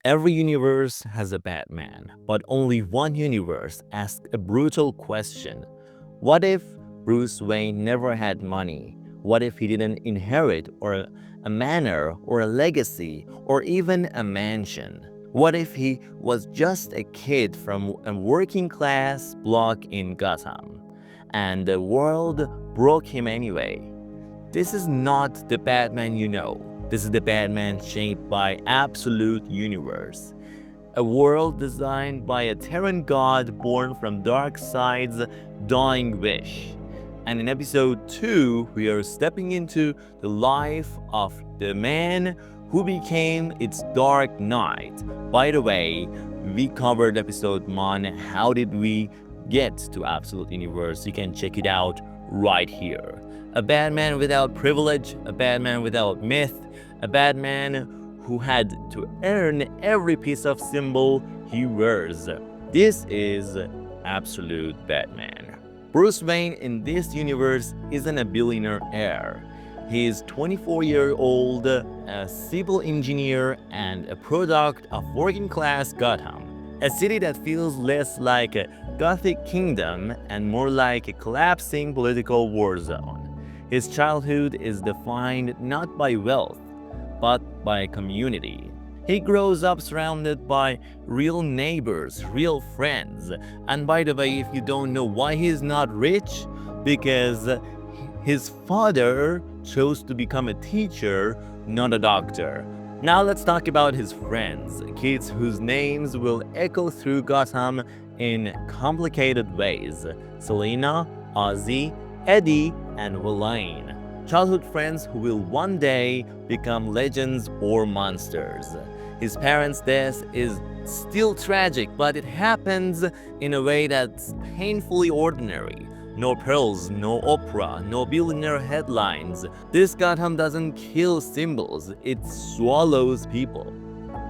Every universe has a Batman, but only one universe asks a brutal question. What if Bruce Wayne never had money? What if he didn't inherit a manor or a legacy or even a mansion? What if he was just a kid from a working class block in Gotham and the world broke him anyway? This is not the Batman you know. This is the Batman shaped by absolute universe. A world designed by a Terran god born from Darkseid's dying wish. And in episode 2, we are stepping into the life of the man who became its Dark Knight. By the way, we covered episode 1, how did we get to Absolute Universe? You can check it out right here. A Batman without privilege, a Batman without myth, a Batman who had to earn every piece of symbol he wears. This is Absolute Batman. Bruce Wayne in this universe isn't a billionaire heir. He is 24-year-old, a civil engineer, and a product of working-class Gotham. A city that feels less like a Gothic kingdom and more like a collapsing political war zone. His childhood is defined not by wealth, but by community. He grows up surrounded by real neighbors, real friends. And by the way, if you don't know why he's not rich, because his father chose to become a teacher, not a doctor. Now let's talk about his friends, kids whose names will echo through Gotham in complicated ways. Selena, Ozzy, Eddie, and Wayne. Childhood friends who will one day become legends or monsters. His parents' death is still tragic, but it happens in a way that's painfully ordinary. No pearls, no opera, no billionaire headlines. This Gotham doesn't kill symbols, it swallows people.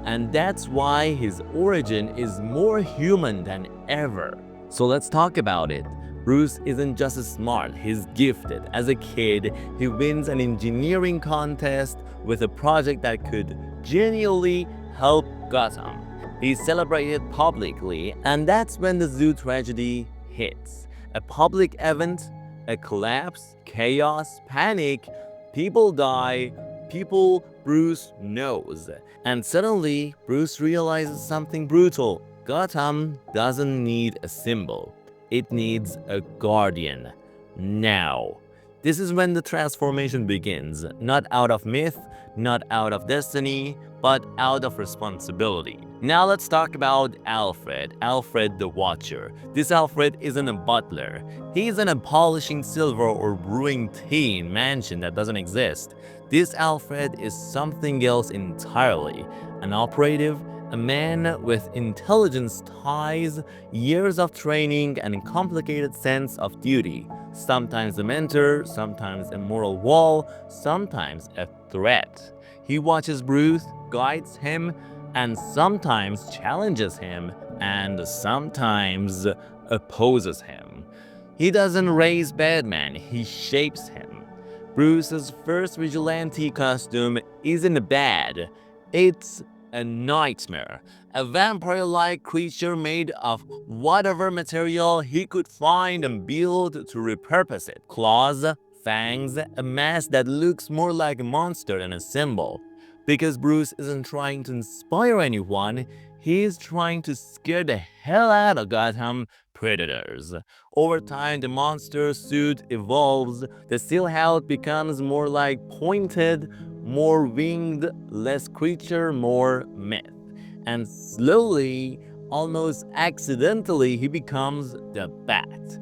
And that's why his origin is more human than ever. So let's talk about it. Bruce isn't just smart, he's gifted. As a kid, he wins an engineering contest with a project that could genuinely help Gotham. He's celebrated publicly, and that's when the zoo tragedy hits. A public event, a collapse, chaos, panic, people die, people Bruce knows. And suddenly, Bruce realizes something brutal. Gotham doesn't need a symbol. It needs a guardian. Now. This is when the transformation begins, not out of myth, not out of destiny, but out of responsibility. Now let's talk about Alfred the Watcher. This Alfred isn't a butler. He isn't a polishing silver or brewing tea in mansion that doesn't exist. This Alfred is something else entirely. An operative, a man with intelligence ties, years of training, and a complicated sense of duty. Sometimes a mentor, sometimes a moral wall, sometimes a threat. He watches Bruce, guides him, and sometimes challenges him, and sometimes opposes him. He doesn't raise Batman, he shapes him. Bruce's first vigilante costume isn't bad, it's a nightmare. A vampire-like creature made of whatever material he could find and build to repurpose it. Claws, fangs, a mask that looks more like a monster than a symbol. Because Bruce isn't trying to inspire anyone, he's trying to scare the hell out of Gotham predators. Over time, the monster suit evolves, the silhouette becomes more like pointed, more winged, less creature, more myth. And slowly, almost accidentally, he becomes the Bat.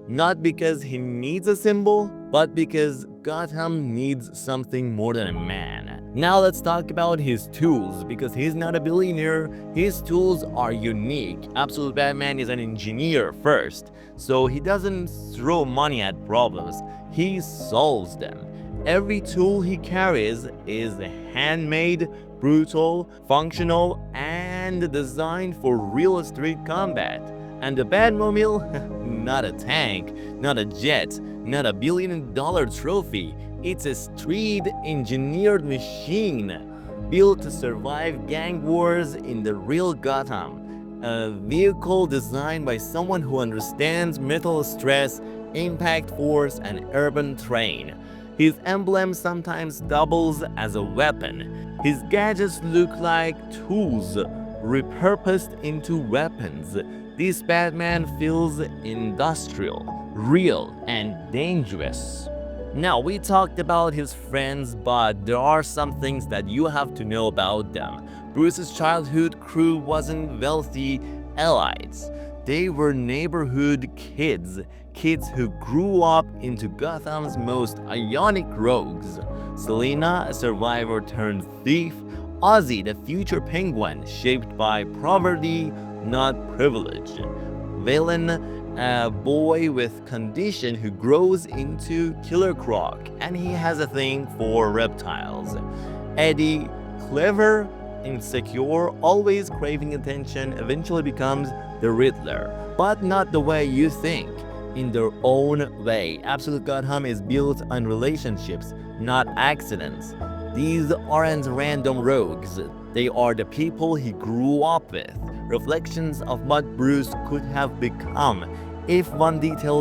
Not because he needs a symbol, but because Gotham needs something more than a man. Now let's talk about his tools, because he's not a billionaire, his tools are unique. Absolute Batman is an engineer first, so he doesn't throw money at problems, he solves them. Every tool he carries is handmade, brutal, functional, and designed for real street combat. And the Batmobile? Not a tank, not a jet, not a $1 billion trophy. It's a street-engineered machine. built to survive gang wars in the real Gotham. A vehicle designed by someone who understands metal stress, impact force, and urban terrain. His emblem sometimes doubles as a weapon. His gadgets look like tools repurposed into weapons. This Batman feels industrial, real, and dangerous. Now, we talked about his friends, but there are some things that you have to know about them. Bruce's childhood crew wasn't wealthy elites. They were neighborhood kids who grew up into Gotham's most ionic rogues. Selina, a survivor turned thief. Ozzy, the future penguin, shaped by poverty, not privilege. Valen, a boy with condition who grows into Killer Croc, and he has a thing for reptiles. Eddie, clever, insecure, always craving attention, eventually becomes the Riddler, but not the way you think. In their own way, Absolute Gotham is built on relationships, not accidents. These aren't random rogues, they are the people he grew up with, reflections of what Bruce could have become if one detail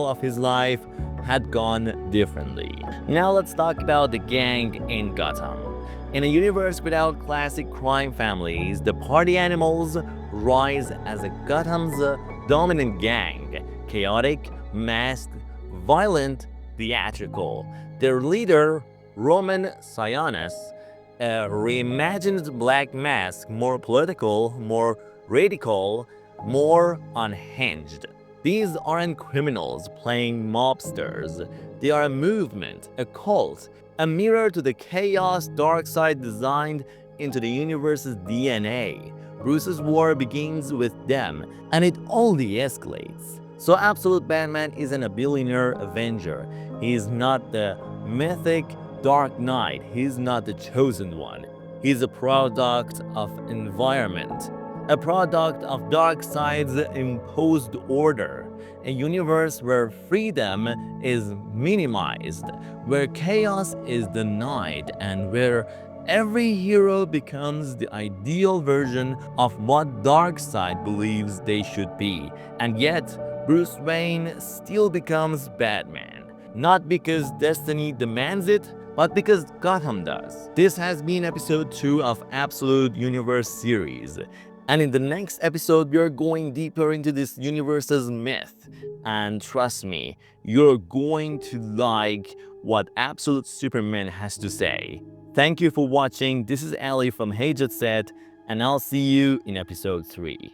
of his life had gone differently. Now let's talk about the gang in Gotham. In a universe without classic crime families, the Party Animals rise as a Gotham's dominant gang, chaotic, masked, violent, theatrical. Their leader, Roman Sionis, a reimagined Black Mask, more political, more radical, more unhinged. These aren't criminals playing mobsters. They are a movement, a cult, a mirror to the chaos Darkseid designed into the universe's DNA. Bruce's war begins with them, and it only escalates. So Absolute Batman isn't a billionaire avenger. He is not the mythic Dark Knight. He's not the chosen one. He's a product of environment, a product of Darkseid's imposed order, a universe where freedom is minimized, where chaos is denied, and where every hero becomes the ideal version of what Darkseid believes they should be. And yet, Bruce Wayne still becomes Batman. Not because destiny demands it, but because Gotham does. This has been episode 2 of Absolute Universe series. And in the next episode, we are going deeper into this universe's myth. And trust me, you're going to like what Absolute Superman has to say. Thank you for watching. This is Ali from Hey Jetset, and I'll see you in episode 3.